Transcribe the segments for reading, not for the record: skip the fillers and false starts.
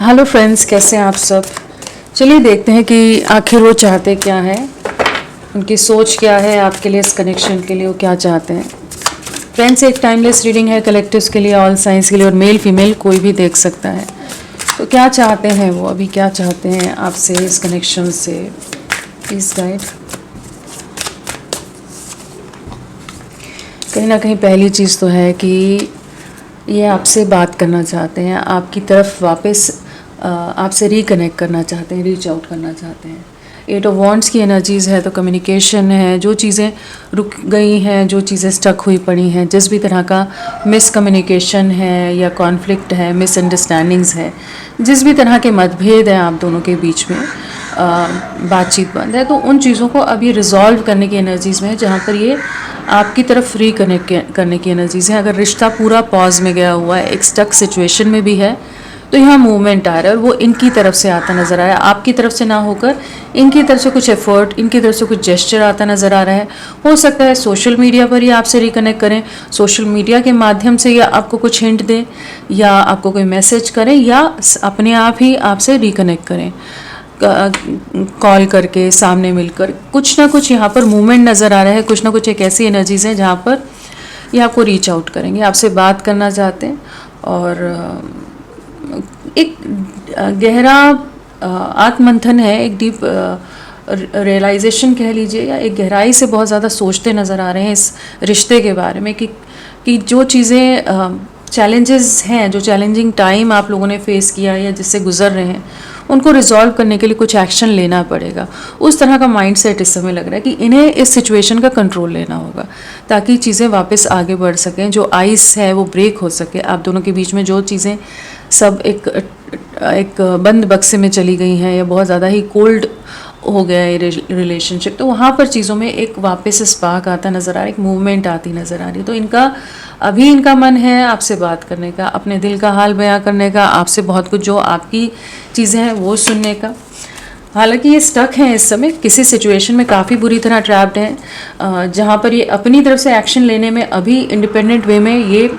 Hello friends, कैसे हैं आप सब। चलिए देखते हैं कि आखिर वो चाहते क्या है, उनकी सोच क्या है आपके लिए, इस कनेक्शन के लिए वो क्या चाहते हैं। फ्रेंड्स, एक टाइमलेस रीडिंग है कलेक्टिव्स के लिए, ऑल साइंस के लिए, और मेल फीमेल कोई भी देख सकता है। तो क्या चाहते हैं वो, अभी क्या चाहते हैं आपसे, इस कनेक्शन से। Please guide. कहीं ना कहीं पहली चीज़ तो है कि ये आपसे बात करना चाहते हैं, आपकी तरफ वापस आपसे रिकनेक्ट करना चाहते हैं, रीच आउट करना चाहते हैं। 8 ऑफ वॉन्ड्स की एनर्जीज़ है तो कम्युनिकेशन है, जो चीज़ें रुक गई हैं, जो चीज़ें स्टक हुई पड़ी हैं, जिस भी तरह का मिसकम्युनिकेशन है या कॉन्फ्लिक्ट है, मिसअंडरस्टैंडिंग्स है, जिस भी तरह के मतभेद हैं आप दोनों के बीच में, बातचीत बंद है, तो उन चीज़ों को अब ये रिजॉल्व करने की एनर्जीज़ में है, जहाँ पर ये आपकी तरफ रिकनेक्ट करने की एनर्जीज़ हैं। अगर रिश्ता पूरा पॉज में गया हुआ है, एक स्टक सिचुएशन में भी है, तो यहाँ मूवमेंट आ रहा है और वो इनकी तरफ से आता नज़र आ रहा है, आपकी तरफ से ना होकर इनकी तरफ से कुछ एफर्ट, इनकी तरफ से कुछ जेस्चर आता नज़र आ रहा है। हो सकता है सोशल मीडिया पर ही आपसे रिकनेक्ट करें, सोशल मीडिया के माध्यम से, या आपको कुछ हिंट दें, या आपको कोई मैसेज करें, या अपने आप ही आपसे रिकनेक्ट करें, कॉल करके, सामने मिलकर। कुछ ना कुछ यहाँ पर मूवमेंट नज़र आ रहा है, कुछ ना कुछ एक ऐसी एनर्जीज हैं जहाँ पर ये आपको रीच आउट करेंगे, आपसे बात करना चाहते हैं। और एक गहरा आत्ममंथन है, एक डीप रियलाइजेशन कह लीजिए, या एक गहराई से बहुत ज़्यादा सोचते नज़र आ रहे हैं इस रिश्ते के बारे में कि जो चीज़ें चैलेंजेस हैं, जो चैलेंजिंग टाइम आप लोगों ने फेस किया या जिससे गुजर रहे हैं, उनको रिजॉल्व करने के लिए कुछ एक्शन लेना पड़ेगा। उस तरह का माइंडसेट इस समय लग रहा है कि इन्हें इस सिचुएशन का कंट्रोल लेना होगा ताकि चीज़ें वापस आगे बढ़ सकें, जो आइस है वो ब्रेक हो सके। आप दोनों के बीच में जो चीज़ें सब एक बंद बक्से में चली गई हैं, या बहुत ज़्यादा ही कोल्ड हो गया है रिलेशनशिप, तो वहाँ पर चीज़ों में एक वापस स्पार्क आता नज़र आ रहा है, एक मूवमेंट आती नज़र आ रही है। तो इनका मन है आपसे बात करने का, अपने दिल का हाल बयां करने का, आपसे बहुत कुछ जो आपकी चीज़ें हैं वो सुनने का। हालांकि ये स्टक हैं इस समय किसी सिचुएशन में, काफ़ी बुरी तरह ट्रैप्ड हैं, जहाँ पर ये अपनी तरफ से एक्शन लेने में अभी इंडिपेंडेंट वे में ये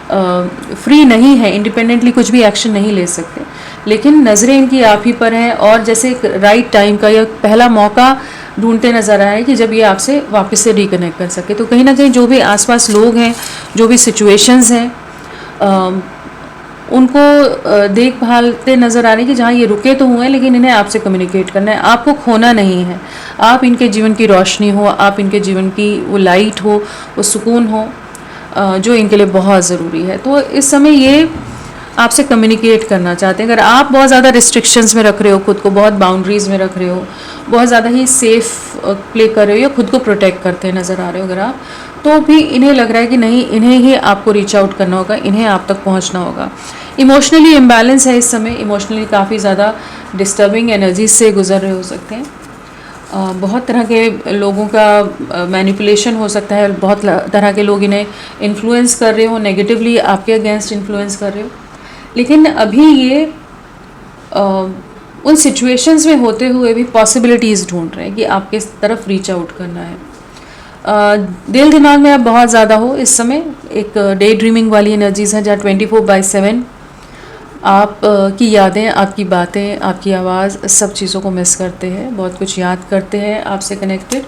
फ्री नहीं है, इंडिपेंडेंटली कुछ भी एक्शन नहीं ले सकते, लेकिन नज़रें इनकी आप ही पर हैं, और जैसे एक राइट टाइम का या पहला मौका ढूंढते नज़र आ रहा है कि जब ये आपसे वापस से रिकनेक्ट कर सके। तो कहीं ना कहीं जो भी आसपास लोग हैं, जो भी सिचुएशंस हैं, उनको देखभालते नज़र आ रहे हैं कि जहाँ ये रुके तो हुए हैं, लेकिन इन्हें आपसे कम्युनिकेट करना है, आपको खोना नहीं है। आप इनके जीवन की रोशनी हो, आप इनके जीवन की वो लाइट हो, वो सुकून हो, जो इनके लिए बहुत ज़रूरी है। तो इस समय ये आपसे कम्युनिकेट करना चाहते हैं। अगर आप बहुत ज़्यादा रिस्ट्रिक्शंस में रख रहे हो खुद को, बहुत बाउंड्रीज़ में रख रहे हो, बहुत ज़्यादा ही सेफ प्ले कर रहे हो, या खुद को प्रोटेक्ट करते नज़र आ रहे हो अगर आप, तो भी इन्हें लग रहा है कि नहीं, इन्हें ही आपको रीच आउट करना होगा, इन्हें आप तक पहुंचना होगा। इमोशनली इम्बैलेंस है इस समय, इमोशनली काफ़ी ज़्यादा डिस्टर्बिंग एनर्जीज से गुजर रहे हो सकते हैं। बहुत तरह के लोगों का मैनिपुलेशन हो सकता है, बहुत तरह के लोग इन्हें इन्फ्लुएंस कर रहे हो, नेगेटिवली आपके अगेंस्ट इन्फ्लुएंस कर रहे हो, लेकिन अभी ये उन सिचुएशंस में होते हुए भी पॉसिबिलिटीज़ ढूंढ रहे हैं कि आपके तरफ रीच आउट करना है। दिल दिमाग में आप बहुत ज़्यादा हो इस समय, एक डे ड्रीमिंग वाली एनर्जीज़ हैं जहाँ 24/7 आप की यादें, आपकी बातें, आपकी आवाज़, सब चीज़ों को मिस करते हैं, बहुत कुछ याद करते हैं आपसे कनेक्टेड।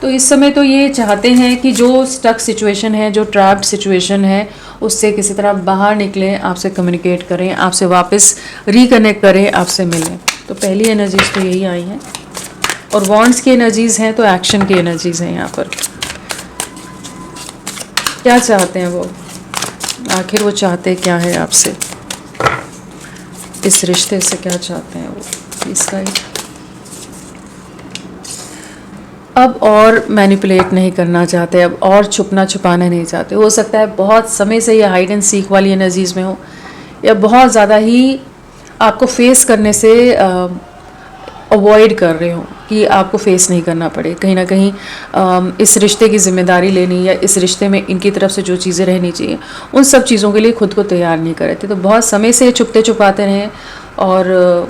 तो इस समय तो ये चाहते हैं कि जो स्टक सिचुएशन है, जो ट्रैप्ड सिचुएशन है, उससे किसी तरह बाहर निकलें, आपसे कम्युनिकेट करें, आपसे वापस रिकनेक्ट करें, आपसे मिलें। तो पहली एनर्जीज़ तो यही आई हैं, और वॉन्ड्स की एनर्जीज़ हैं तो एक्शन की एनर्जीज़ हैं यहाँ पर। क्या चाहते हैं वो, आखिर वो चाहते क्या है आपसे, इस रिश्ते से क्या चाहते हैं वो, इसका अब और मैनिपुलेट नहीं करना चाहते, अब और छुपना छुपाना नहीं चाहते। हो सकता है बहुत समय से ये हाइड एंड सीक वाली एनर्जीज़ में हो, या बहुत ज़्यादा ही आपको फेस करने से अवॉइड कर रहे हो कि आपको फेस नहीं करना पड़े। कहीं ना कहीं इस रिश्ते की जिम्मेदारी लेनी, या इस रिश्ते में इनकी तरफ से जो चीज़ें रहनी चाहिए, उन सब चीज़ों के लिए खुद को तैयार नहीं कर रहे थे। तो बहुत समय से छुपते छुपाते रहें, और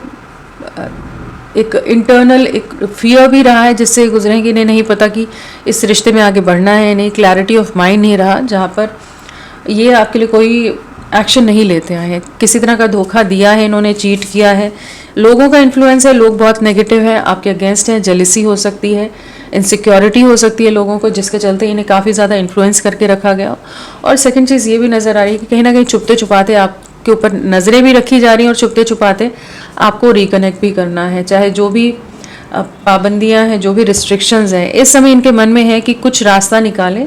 एक इंटरनल एक फियर भी रहा है जिससे गुजरे कि इन्हें नहीं पता कि इस रिश्ते में आगे बढ़ना है नहीं, क्लैरिटी ऑफ माइंड नहीं रहा, जहाँ पर ये आपके लिए कोई एक्शन नहीं लेते हैं, किसी तरह का धोखा दिया है इन्होंने, चीट किया है, लोगों का इन्फ्लुएंस है, लोग बहुत नेगेटिव है, आपके अगेंस्ट हैं, जेलिसी हो सकती है, इनसिक्योरिटी हो सकती है लोगों को, जिसके चलते इन्हें काफ़ी ज़्यादा इन्फ्लुएंस करके रखा गया। और सेकंड चीज़ ये भी नज़र आ रही है कि कहीं ना कहीं छुपते छुपाते आपके ऊपर नज़रें भी रखी जा रही हैं और छुपते छुपाते आपको रिकनेक्ट भी करना है। चाहे जो भी पाबंदियां हैं, जो भी रिस्ट्रिक्शंस हैं, इस समय इनके मन में है कि कुछ रास्ता निकालें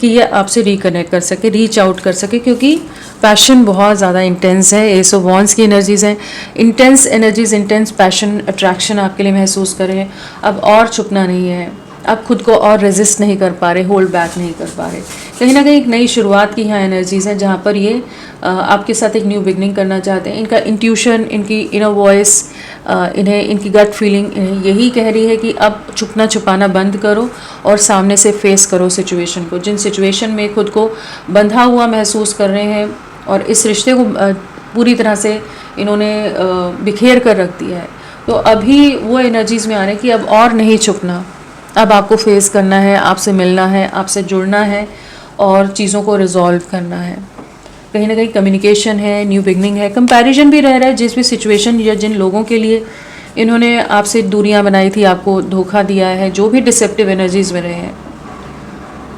कि ये आपसे रिकनेक्ट कर सके, रीच आउट कर सके, क्योंकि पैशन बहुत ज़्यादा इंटेंस है। एस ऑफ वॉन्ड्स की एनर्जीज हैं, intense energies, intense passion, attraction आपके लिए महसूस करें। अब और छुपना नहीं है, आप खुद को और रेजिस्ट नहीं कर पा रहे, होल्ड बैक नहीं कर पा रहे। कहीं ना कहीं एक नई शुरुआत की यहाँ एनर्जीज हैं, जहाँ पर ये आपके साथ एक न्यू बिगनिंग करना चाहते हैं। इनका इंट्यूशन, इनकी इनर वॉइस, इन्हें इनकी गट फीलिंग इन्हें यही कह रही है कि अब छुपना छुपाना बंद करो और सामने से फेस करो सिचुएशन को। जिन सिचुएशन में खुद को बंधा हुआ महसूस कर रहे हैं और इस रिश्ते को पूरी तरह से इन्होंने बिखेर कर रख दिया है, तो अभी वो एनर्जीज़ में आ रहे हैं कि अब और नहीं छुपना, अब आपको फेस करना है, आपसे मिलना है, आपसे जुड़ना है और चीज़ों को रिजॉल्व करना है। कहीं ना कहीं कम्युनिकेशन है, न्यू बिगनिंग है, कंपैरिजन भी रह रहा है। जिस भी सिचुएशन या जिन लोगों के लिए इन्होंने आपसे दूरियां बनाई थी, आपको धोखा दिया है, जो भी डिसेप्टिव एनर्जीज में रहे हैं,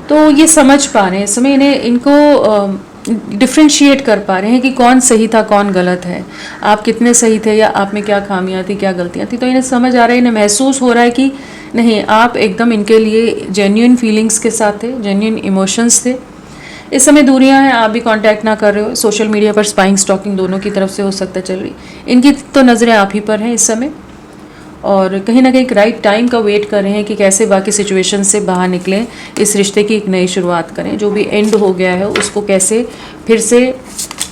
तो ये समझ पा रहे हैं इस समय, इन्हें इनको डिफ्रेंशिएट कर पा रहे हैं कि कौन सही था, कौन गलत है, आप कितने सही थे या आप में क्या खामियां थी, क्या गलतियां थी। तो इन्हें समझ आ रहा है, इन्हें महसूस हो रहा है कि नहीं, आप एकदम इनके लिए जेन्युइन फीलिंग्स के साथ थे, जेन्युइन इमोशंस थे। इस समय दूरियां हैं, आप भी कांटेक्ट ना कर रहे हो, सोशल मीडिया पर स्पाइंग स्टॉकिंग दोनों की तरफ से हो सकता है चल रही, इनकी तो नज़रें आप ही पर हैं इस समय, और कहीं ना कहीं एक राइट टाइम का वेट कर रहे हैं कि कैसे बाकी सिचुएशन से बाहर निकलें, इस रिश्ते की एक नई शुरुआत करें, जो भी एंड हो गया है उसको कैसे फिर से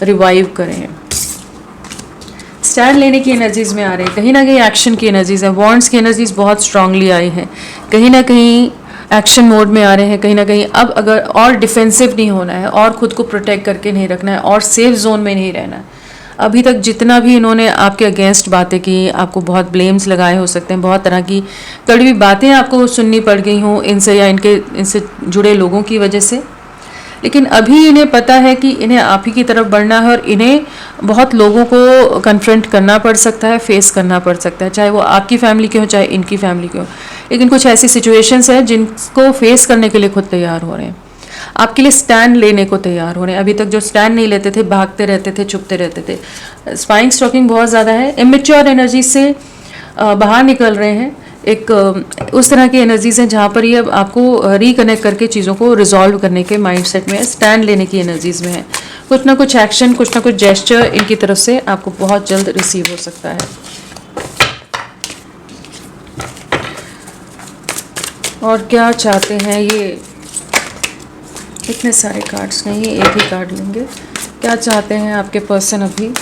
रिवाइव करें। स्टैंड लेने की एनर्जीज में आ रहे हैं, कहीं ना कहीं एक्शन की एनर्जीज है, वॉन्ड्स की एनर्जीज बहुत स्ट्रांगली आई हैं, कहीं ना कहीं एक्शन मोड में आ रहे हैं। कहीं ना कहीं अब अगर और डिफेंसिव नहीं होना है, और खुद को प्रोटेक्ट करके नहीं रखना है, और सेफ जोन में नहीं रहना है। अभी तक जितना भी इन्होंने आपके अगेंस्ट बातें की, आपको बहुत ब्लेम्स लगाए हो सकते हैं, बहुत तरह की कड़वी बातें आपको सुननी पड़ गई हों इनसे या इनसे जुड़े लोगों की वजह से, लेकिन अभी इन्हें पता है कि इन्हें आप ही की तरफ बढ़ना है और इन्हें बहुत लोगों को कन्फ्रंट करना पड़ सकता है, फेस करना पड़ सकता है, चाहे वो आपकी फैमिली के हो, चाहे इनकी फैमिली के हो। लेकिन कुछ ऐसी सिचुएशंस हैं जिनको फेस करने के लिए खुद तैयार हो रहे हैं, आपके लिए स्टैंड लेने को तैयार हो रहे हैं। अभी तक जो स्टैंड नहीं लेते थे, भागते रहते थे, छुपते रहते थे, स्पाइंग स्टॉकिंग बहुत ज़्यादा है, इमेच्योर एनर्जी से बाहर निकल रहे हैं। एक उस तरह की एनर्जीज हैं जहाँ पर ये अब आपको रिकनेक्ट करके चीज़ों को रिजॉल्व करने के माइंडसेट में है, स्टैंड लेने की एनर्जीज में है। कुछ ना कुछ एक्शन, कुछ ना कुछ जेस्चर इनकी तरफ से आपको बहुत जल्द रिसीव हो सकता है। और क्या चाहते हैं ये, इतने सारे कार्ड्स नहीं, एक ही कार्ड लेंगे। क्या चाहते हैं आपके पर्सन अभी?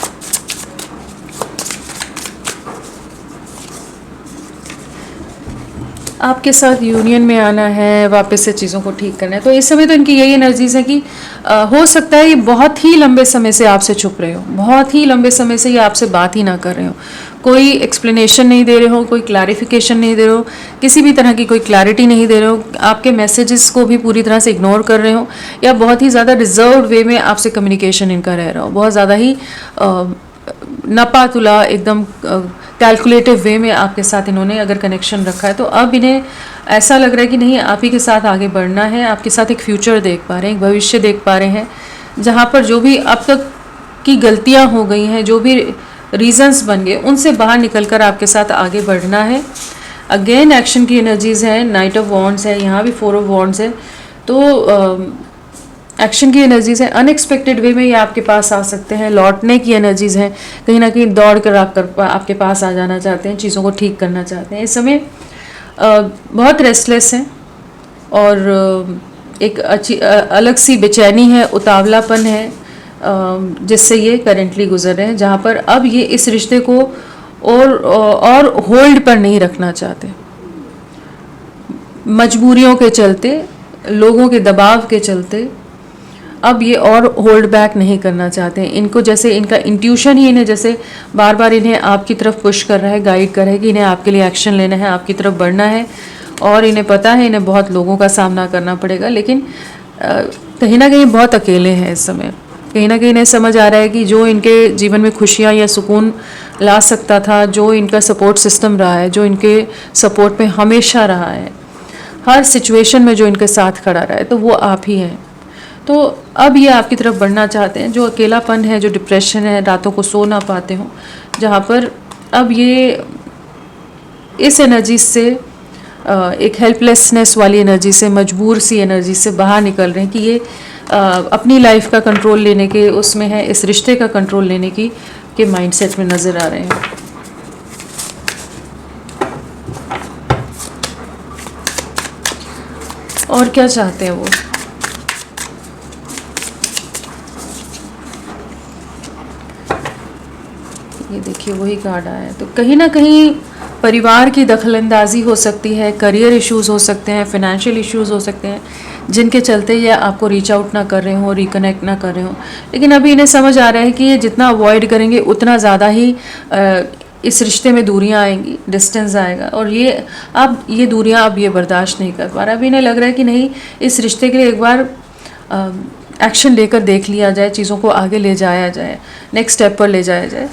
आपके साथ यूनियन में आना है, वापस से चीज़ों को ठीक करना है। तो इस समय तो इनकी यही एनर्जीज है कि हो सकता है ये बहुत ही लंबे समय से आपसे छुप रहे हो, बहुत ही लंबे समय से ये आपसे बात ही ना कर रहे हो, कोई एक्सप्लेनेशन नहीं दे रहे हो, कोई क्लैरिफिकेशन नहीं दे रहे हो, किसी भी तरह की कोई क्लैरिटी नहीं दे रहे हो, आपके मैसेजेस को भी पूरी तरह से इग्नोर कर रहे हो, या बहुत ही ज़्यादा रिजर्व्ड वे में आपसे कम्युनिकेशन इनका रह रहा हो, बहुत ज़्यादा ही नपा तुला एकदम कैलकुलेटिव वे में आपके साथ इन्होंने अगर कनेक्शन रखा है। तो अब इन्हें ऐसा लग रहा है कि नहीं, आप ही के साथ आगे बढ़ना है, आपके साथ एक फ्यूचर देख पा रहे हैं, एक भविष्य देख पा रहे हैं, जहाँ पर जो भी अब तक की गलतियाँ हो गई हैं, जो भी रीजंस बन गए, उनसे बाहर निकलकर आपके साथ आगे बढ़ना है। अगेन एक्शन की एनर्जीज है, नाइट ऑफ वॉन्ड्स है, यहाँ भी 4 ऑफ वॉन्ड्स है। तो एक्शन की एनर्जीज है, अनएक्सपेक्टेड वे में ये आपके पास आ सकते हैं, लौटने की एनर्जीज हैं, कहीं ना कहीं दौड़ कर आपके पास आ जाना चाहते हैं, चीज़ों को ठीक करना चाहते हैं। इस समय बहुत रेस्टलेस हैं और एक अच्छी अलग सी बेचैनी है, उतावलापन है, जिससे ये करेंटली गुजर रहे हैं, जहाँ पर अब ये इस रिश्ते को और होल्ड पर नहीं रखना चाहते, मजबूरियों के चलते, लोगों के दबाव के चलते अब ये और होल्ड बैक नहीं करना चाहते हैं। इनको जैसे इनका इंट्यूशन ही इन्हें जैसे बार बार इन्हें आपकी तरफ पुश कर रहा है, गाइड कर रहा है कि इन्हें आपके लिए एक्शन लेना है, आपकी तरफ बढ़ना है, और इन्हें पता है इन्हें बहुत लोगों का सामना करना पड़ेगा, लेकिन कहीं ना कहीं बहुत अकेले हैं इस समय। कहीं ना कहीं इन्हें समझ आ रहा है कि जो इनके जीवन में खुशियाँ या सुकून ला सकता था, जो इनका सपोर्ट सिस्टम रहा है, जो इनके सपोर्ट में हमेशा रहा है, हर सिचुएशन में जो इनके साथ खड़ा रहा है, तो वो आप ही हैं। तो अब ये आपकी तरफ बढ़ना चाहते हैं। जो अकेलापन है, जो डिप्रेशन है, रातों को सो ना पाते हो, जहाँ पर अब ये इस एनर्जी से एक हेल्पलेसनेस वाली एनर्जी से, मजबूर सी एनर्जी से बाहर निकल रहे हैं कि ये अपनी लाइफ का कंट्रोल लेने के उसमें है, इस रिश्ते का कंट्रोल लेने की के माइंडसेट में नज़र आ रहे हैं। और क्या चाहते हैं वो? ये देखिए वही कार्ड आया है। तो कहीं ना कहीं परिवार की दखलंदाजी हो सकती है, करियर इश्यूज हो सकते हैं, फाइनेंशियल इश्यूज हो सकते हैं, जिनके चलते ये आपको रीच आउट ना कर रहे हो, रिकनेक्ट ना कर रहे हो। लेकिन अभी इन्हें समझ आ रहा है कि ये जितना अवॉइड करेंगे उतना ज़्यादा ही इस रिश्ते में दूरियां आएंगी, डिस्टेंस आएगा, और ये दूरियां अब ये बर्दाश्त नहीं कर पा रहा। अभी इन्हें लग रहा है कि नहीं, इस रिश्ते के लिए एक बार एक्शन लेकर देख लिया जाए, चीज़ों को आगे ले जाया जाए, नेक्स्ट स्टेप पर ले जाया जाए।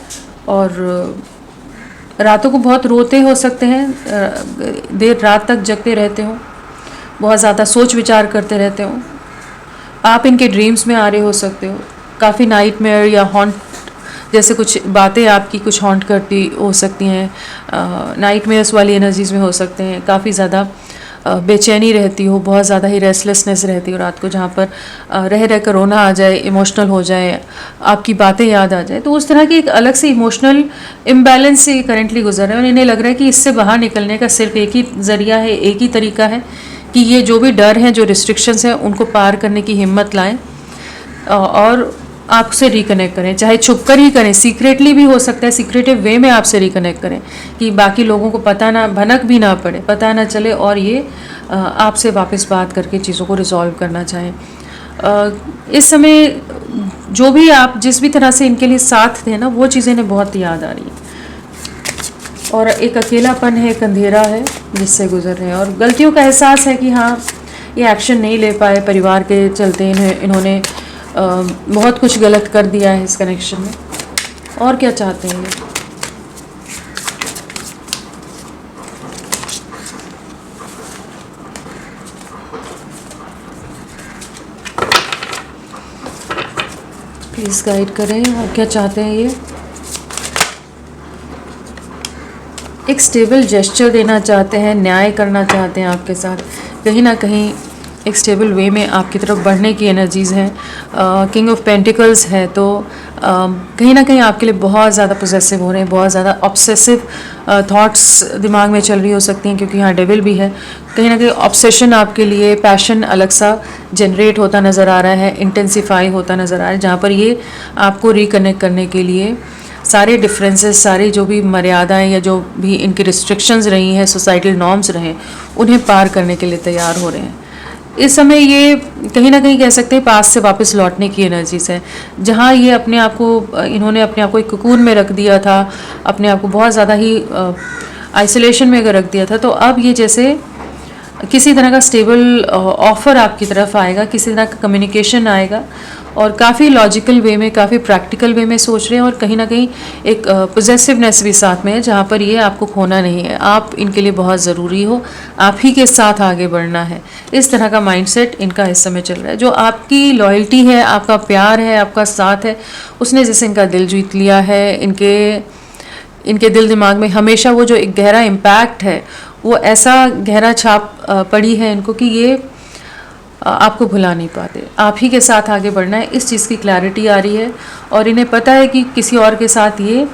और रातों को बहुत रोते हो सकते हैं, देर रात तक जगते रहते हो, बहुत ज़्यादा सोच विचार करते रहते हो, आप इनके ड्रीम्स में आ रहे हो सकते हो, काफ़ी नाइटमेयर या हॉन्ट जैसे कुछ बातें आपकी कुछ हॉन्ट करती हो सकती हैं, नाइटमेयर्स वाली एनर्जीज़ में हो सकते हैं, काफ़ी ज़्यादा बेचैनी रहती हो, बहुत ज़्यादा ही रेस्टलेसनेस रहती हो रात को, जहाँ पर रह रह कर रोना आ जाए, इमोशनल हो जाए, आपकी बातें याद आ जाए। तो उस तरह की एक अलग से इमोशनल इम्बैलेंस से करेंटली गुजर रहे हैं, और इन्हें लग रहा है कि इससे बाहर निकलने का सिर्फ एक ही ज़रिया है, एक ही तरीका है कि ये जो भी डर हैं, जो रिस्ट्रिक्शंस हैं, उनको पार करने की हिम्मत लाएं और आपसे रिकनेक्ट करें, चाहे छुप कर ही करें, सीक्रेटली भी हो सकता है, सीक्रेटिव वे में आपसे रिकनेक्ट करें कि बाकी लोगों को पता ना, भनक भी ना पड़े, पता ना चले, और ये आपसे वापस बात करके चीज़ों को रिजॉल्व करना चाहें। इस समय जो भी आप जिस भी तरह से इनके लिए साथ थे ना, वो चीज़ें इन्हें बहुत याद आ रही हैं। और एक अकेलापन है, एक अंधेरा है जिससे गुजर रहे हैं, और गलतियों का एहसास है कि हाँ, ये एक्शन नहीं ले पाए, परिवार के चलते इन्होंने बहुत कुछ गलत कर दिया है इस कनेक्शन में। और क्या चाहते हैं ये? प्लीज़ गाइड करें, और क्या चाहते हैं ये? एक स्टेबल जेस्चर देना चाहते हैं, न्याय करना चाहते हैं आपके साथ, कहीं ना कहीं एक स्टेबल वे में आपकी तरफ बढ़ने की एनर्जीज़ हैं। किंग ऑफ पेंटिकल्स है, तो कहीं ना कहीं आपके लिए बहुत ज़्यादा पोजेसिव हो रहे हैं, बहुत ज़्यादा ऑब्सेसिव थॉट्स दिमाग में चल रही हो सकती हैं, क्योंकि यहाँ डेविल भी है। कहीं ना कहीं ऑब्सेशन आपके लिए, पैशन अलग सा जनरेट होता नज़र आ रहा है, इंटेंसिफाई होता नज़र आ रहा है, जहाँ पर ये आपको रिकनेक्ट करने के लिए सारे डिफरेंसेस, सारे जो भी मर्यादाएं या जो भी इनकी रिस्ट्रिक्शंस रही हैं, सोसाइटल नॉर्म्स रहे, उन्हें पार करने के लिए तैयार हो रहे हैं। इस समय ये कहीं ना कहीं कह सकते हैं पास से वापस लौटने की एनर्जीज है, जहाँ ये इन्होंने अपने आप को एक कुकून में रख दिया था, अपने आप को बहुत ज़्यादा ही आइसोलेशन में अगर रख दिया था, तो अब ये जैसे किसी तरह का स्टेबल ऑफ़र आपकी तरफ आएगा, किसी तरह का कम्युनिकेशन आएगा, और काफ़ी लॉजिकल वे में, काफ़ी प्रैक्टिकल वे में सोच रहे हैं, और कहीं ना कहीं एक पोजेसिवनेस भी साथ में है, जहाँ पर ये आपको खोना नहीं है, आप इनके लिए बहुत ज़रूरी हो, आप ही के साथ आगे बढ़ना है। इस तरह का माइंडसेट इनका इस समय चल रहा है। जो आपकी लॉयल्टी है, आपका प्यार है, आपका साथ है, उसने जैसे इनका दिल जीत लिया है। इनके दिल दिमाग में हमेशा वो जो एक गहरा इम्पैक्ट है, वो ऐसा गहरा छाप पड़ी है इनको कि ये आपको भुला नहीं पाते, आप ही के साथ आगे बढ़ना है, इस चीज़ की क्लैरिटी आ रही है। और इन्हें पता है कि किसी और के साथ ये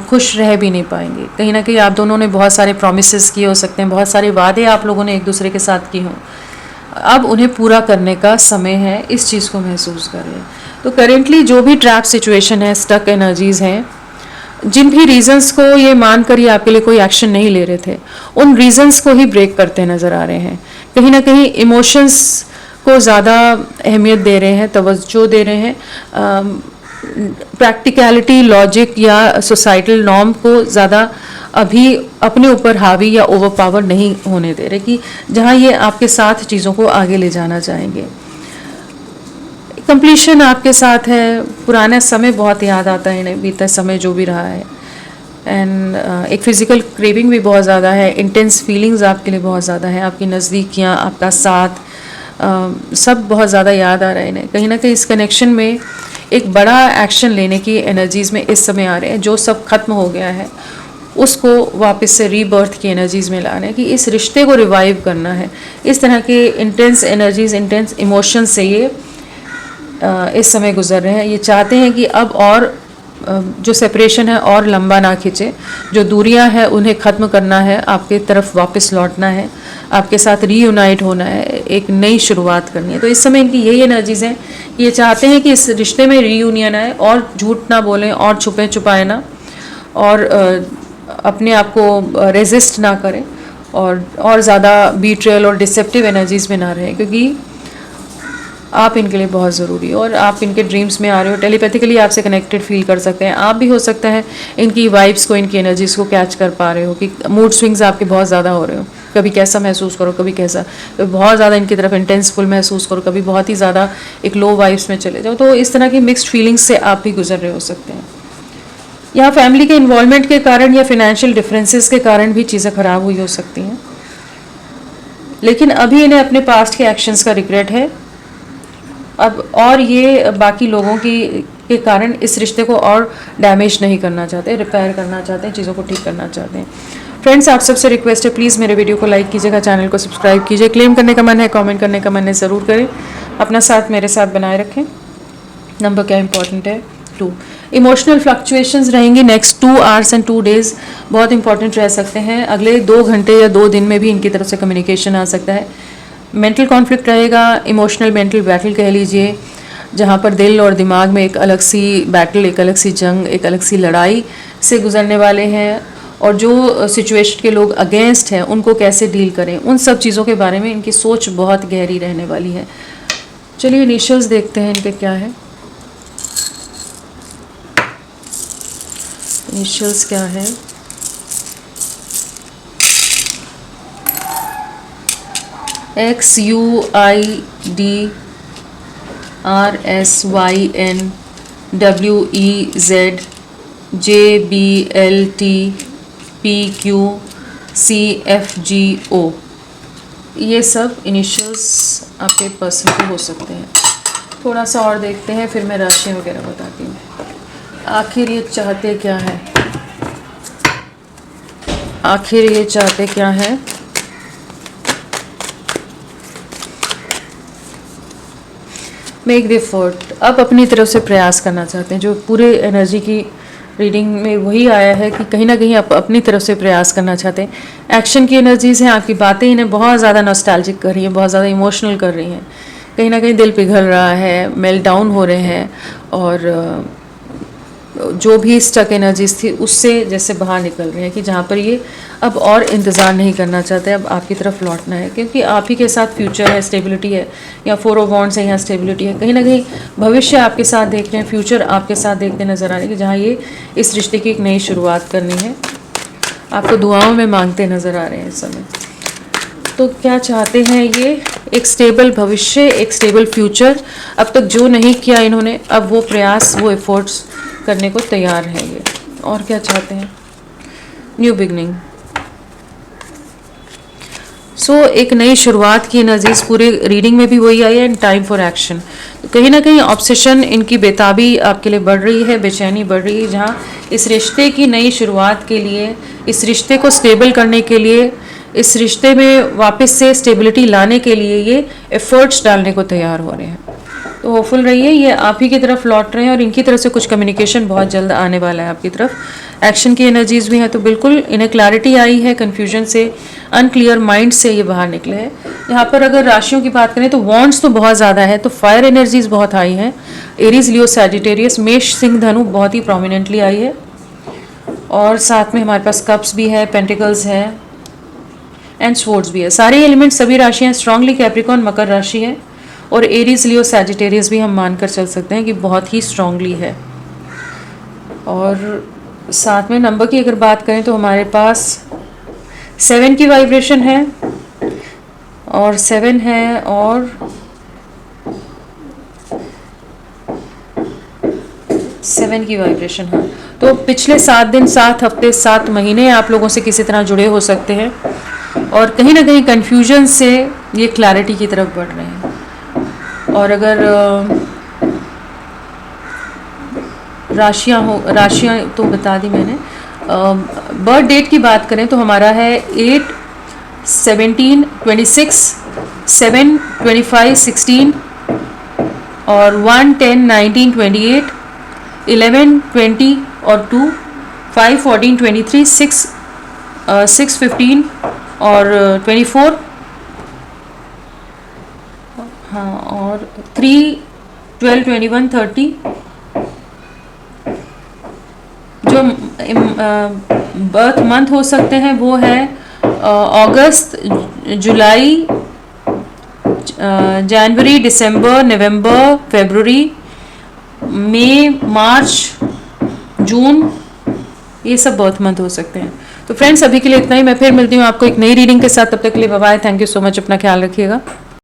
खुश रह भी नहीं पाएंगे। कहीं ना कहीं आप दोनों ने बहुत सारे प्रॉमिसेस किए हो सकते हैं, बहुत सारे वादे आप लोगों ने एक दूसरे के साथ किए हों, अब उन्हें पूरा करने का समय है, इस चीज़ को महसूस कर रहे हैं। तो करेंटली जो भी ट्रैप सिचुएशन है, स्टक एनर्जीज़ हैं, जिन भी रीजंस को ये मान कर ये आपके लिए कोई एक्शन नहीं ले रहे थे, उन रीजंस को ही ब्रेक करते नज़र आ रहे हैं। कहीं ना कहीं इमोशंस को ज़्यादा अहमियत दे रहे हैं, तवज्जो दे रहे हैं, प्रैक्टिकलिटी, लॉजिक या सोसाइटल नॉर्म को ज़्यादा अभी अपने ऊपर हावी या ओवरपावर नहीं होने दे रहे, कि जहाँ ये आपके साथ चीज़ों को आगे ले जाना चाहेंगे। कंप्लीशन आपके साथ है, पुराना समय बहुत याद आता है इन्हें, बीता समय जो भी रहा है। एंड एक फ़िज़िकल क्रेविंग भी बहुत ज़्यादा है, इंटेंस फीलिंग्स आपके लिए बहुत ज़्यादा है, आपकी नज़दीकियाँ, आपका साथ, सब बहुत ज़्यादा याद आ रहा है इन्हें। कहीं ना कहीं इस कनेक्शन में एक बड़ा एक्शन लेने की एनर्जीज़ में इस समय आ रहे हैं। जो सब खत्म हो गया है उसको वापस से रीबर्थ की एनर्जीज़ में लाना है, कि इस रिश्ते को रिवाइव करना है। इस तरह के इंटेंस एनर्जीज़, इंटेंस इमोशंस से ये इस समय गुजर रहे हैं। ये चाहते हैं कि अब और जो सेपरेशन है और लंबा ना खींचे, जो दूरियां हैं उन्हें ख़त्म करना है, आपके तरफ वापस लौटना है, आपके साथ रीयूनाइट होना है, एक नई शुरुआत करनी है। तो इस समय इनकी यही एनर्जीज़ हैं। ये चाहते हैं कि इस रिश्ते में रीयूनियन आए, और झूठ ना बोलें, और छुपे छुपाए ना, और अपने आप को रेजिस्ट ना करें, और ज़्यादा बीट्रेयल और डिसेप्टिव एनर्जीज़ में ना रहें, क्योंकि आप इनके लिए बहुत ज़रूरी हो और आप इनके ड्रीम्स में आ रहे हो। टेलीपैथिकली आपसे कनेक्टेड फील कर सकते हैं। आप भी हो सकता है इनकी वाइब्स को, इनकी एनर्जीज़ को कैच कर पा रहे हो, कि मूड स्विंग्स आपके बहुत ज़्यादा हो रहे हो। कभी कैसा महसूस करो, कभी कैसा, कभी बहुत ज़्यादा इनकी तरफ इंटेंसफुल महसूस करो, कभी बहुत ही ज़्यादा एक लो वाइब्स में चले जाओ। तो इस तरह की मिक्स्ड फीलिंग्स से आप भी गुजर रहे हो सकते हैं। यहाँ फैमिली के इन्वॉल्वमेंट के कारण या फिनेंशियल डिफरेंसेस के कारण भी चीज़ें ख़राब हुई हो सकती हैं, लेकिन अभी इन्हें अपने पास्ट के एक्शंस का रिग्रेट है अब, और ये बाकी लोगों के कारण इस रिश्ते को और डैमेज नहीं करना चाहते, रिपेयर करना चाहते हैं, चीज़ों को ठीक करना चाहते हैं। फ्रेंड्स, आप सबसे रिक्वेस्ट है, प्लीज़ मेरे वीडियो को लाइक कीजिएगा, चैनल को सब्सक्राइब कीजिए। क्लेम करने का मन है, कमेंट करने का मन है, ज़रूर करें। अपना साथ मेरे साथ बनाए रखें। नंबर क्या इंपॉर्टेंट है? 2। इमोशनल फ्लक्चुएशंस रहेंगी नेक्स्ट 2 आवर्स एंड 2 डेज़, बहुत इंपॉर्टेंट रह सकते हैं। अगले 2 घंटे या 2 दिन में भी इनकी तरफ से कम्युनिकेशन आ सकता है। मेंटल कॉन्फ्लिक्ट रहेगा, इमोशनल मेंटल बैटल कह लीजिए, जहाँ पर दिल और दिमाग में एक अलग सी बैटल, एक अलग सी जंग, एक अलग सी लड़ाई से गुजरने वाले हैं। और जो सिचुएशन के लोग अगेंस्ट हैं उनको कैसे डील करें, उन सब चीज़ों के बारे में इनकी सोच बहुत गहरी रहने वाली है। चलिए इनिशियल्स देखते हैं इनके क्या है। इनिशियल्स क्या है? XUIDRSYNWEZJBLTPQCFGO, ये सब इनिशियल्स आपके पर्सन के हो सकते हैं। थोड़ा सा और देखते हैं, फिर मैं राशि वगैरह बताती हूँ। आखिर ये चाहते क्या है? आखिर ये चाहते क्या है? मेक द एफर्ट, अब अपनी तरफ से प्रयास करना चाहते हैं। जो पूरे एनर्जी की रीडिंग में वही आया है कि कहीं ना कहीं आप अपनी तरफ से प्रयास करना चाहते हैं। एक्शन की एनर्जीज़ हैं, आपकी बातें इन्हें बहुत ज़्यादा नॉस्टैल्जिक कर रही हैं, बहुत ज़्यादा इमोशनल कर रही हैं। कहीं ना कहीं दिल पिघल रहा है, मेल्ट डाउन हो रहे हैं, और जो भी स्टक एनर्जीज थी उससे जैसे बाहर निकल रहे हैं, कि जहाँ पर ये अब और इंतज़ार नहीं करना चाहते, अब आपकी तरफ लौटना है, क्योंकि आप ही के साथ फ्यूचर है, स्टेबिलिटी है। या 4 ऑफ वॉन्ड्स है, यहाँ स्टेबिलिटी है। कहीं ना कहीं भविष्य आपके साथ देख रहे हैं, फ्यूचर आपके साथ देखते नज़र आ रहे हैं, कि जहाँ ये इस रिश्ते की एक नई शुरुआत करनी है। आपको दुआओं में मांगते नज़र आ रहे हैं इस समय। तो क्या चाहते हैं ये? एक स्टेबल भविष्य, एक स्टेबल फ्यूचर। अब तक जो नहीं किया इन्होंने, अब वो प्रयास, वो एफर्ट्स करने को तैयार है ये। और क्या चाहते हैं? New beginning. सो एक नई शुरुआत की एनर्जीज पूरे रीडिंग में भी वही आई है, एंड टाइम फॉर एक्शन। तो कहीं ना कहीं ऑब्सेशन, इनकी बेताबी आपके लिए बढ़ रही है, बेचैनी बढ़ रही है, जहाँ इस रिश्ते की नई शुरुआत के लिए, इस रिश्ते को स्टेबल करने के लिए, इस रिश्ते में वापस से स्टेबिलिटी लाने के लिए ये एफर्ट्स डालने को तैयार हो रहे हैं। तो होपफुल रहिए, ये आप ही की तरफ लौट रहे हैं, और इनकी तरफ से कुछ कम्युनिकेशन बहुत जल्द आने वाला है आपकी तरफ। एक्शन की एनर्जीज भी हैं, तो बिल्कुल इन्हें क्लैरिटी आई है, कन्फ्यूजन से, अनक्लियर माइंड से ये बाहर निकले हैं। यहाँ पर अगर राशियों की बात करें तो वॉन्ड्स तो बहुत ज़्यादा है, तो फायर एनर्जीज बहुत हाई हैं। एरीज, लियो, सैजिटेरियस, मेष, सिंह, धनु बहुत ही प्रोमिनेंटली आई है। और साथ में हमारे पास कप्स भी है, पेंटिकल्स है, एंड स्वॉर्ड्स भी है। सारे एलिमेंट्स, सभी राशियाँ स्ट्रांगली कैप्रिकॉर्न, मकर राशि है, और एरीज, लियो, सैजिटेरियस भी हम मानकर चल सकते हैं कि बहुत ही स्ट्रांगली है। और साथ में नंबर की अगर बात करें तो हमारे पास 7 की वाइब्रेशन है, और 7 है, और 7 की वाइब्रेशन, हाँ। तो पिछले 7 दिन, 7 हफ्ते, 7 महीने आप लोगों से किसी तरह जुड़े हो सकते हैं और कहीं ना कहीं कन्फ्यूजन से ये क्लैरिटी की तरफ बढ़ रहे हैं। और अगर राशियाँ तो बता दी मैंने। बर्थ डेट की बात करें तो हमारा है 8, 17, 26, 7, 25, 16 और 1, 10, 19, 28, 11, 20 और 2, 5, 14, 23, 6, 15 और 24, हाँ, और 3, 12, 21, 30। जो बर्थ मंथ हो सकते हैं वो है अगस्त, जुलाई, जनवरी, दिसंबर, नवंबर, फरवरी, मई, मार्च, जून, ये सब बर्थ मंथ हो सकते हैं। तो फ्रेंड्स, अभी के लिए इतना ही। मैं फिर मिलती हूँ आपको एक नई रीडिंग के साथ। तब तक के लिए bye bye. Thank you so much. अपना ख्याल रखिएगा।